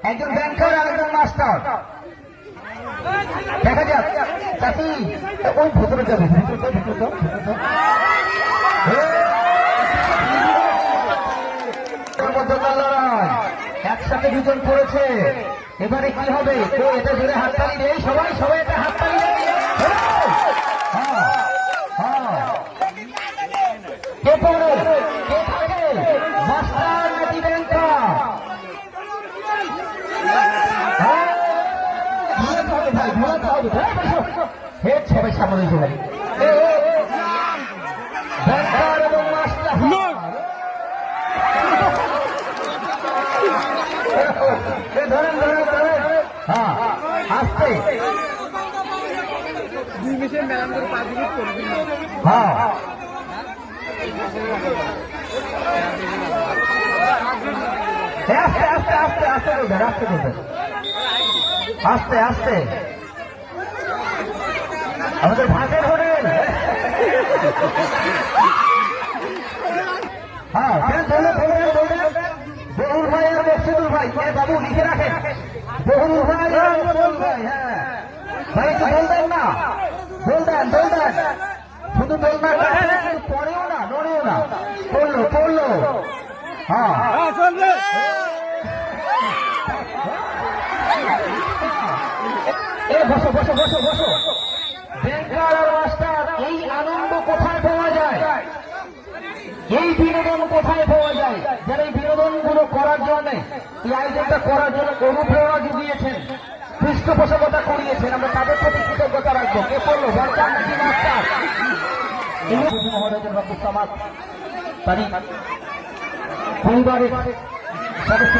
একজন ব্যাংকার আর একজন মাস্টার। দেখা যাক চাষি ওই ভেতরে যাবে, একসাথে দুজন পড়েছে। এবারে কি হবে? তো এটা জোরে হাততালি নেই, সবাই সবাই এটা হাততালি নেই। কে পড়ে? কে থাকে? মাস্টার নাকি ব্যাংকার? সবাই সামনে এসে গেল। ব্যাংকার এবং মাস্টার ধরেন ধরেন ধরেন। হ্যাঁ আসতে দুই মিশে মেলান করে 5 মিনিট করবি। হ্যাঁ আস্তে আস্তে আস্তে আস্তে করবেন, আস্তে করবেন, আস্তে আস্তে। আমাদের ভাষের হলেন। হ্যাঁ বহুল ভাই আর মকসুদুল ভাই, বাবু লিখে রাখেন। বহুল ভাই আর মকসুদুল ভাই। হ্যাঁ ভাই একটু বলবেন না, বলবেন বলবেন, শুধু বলবেন পড়েও না নড়েও না, পড়লো পড়লো। হ্যাঁ বসো বসো বসো বসো। ব্যাংকার আর মাস্টার, এই আনন্দ কোথায় পাওয়া যায়? এই বিনোদন কোথায় পাওয়া যায়? যারা এই বিনোদন গুলো করার জন্য, এই আয়োজনটা করার জন্য অনুপ্রেরণা জুগিয়েছেন, পৃষ্ঠপোষকতা করিয়েছেন, আমরা তাদের প্রতি কৃতজ্ঞতা রাখবো। কে পড়লো? ব্যাংকার নাকি মাস্টার? মহারাজের রব্বুস সামাদ তারই পরিবারের সদস্য।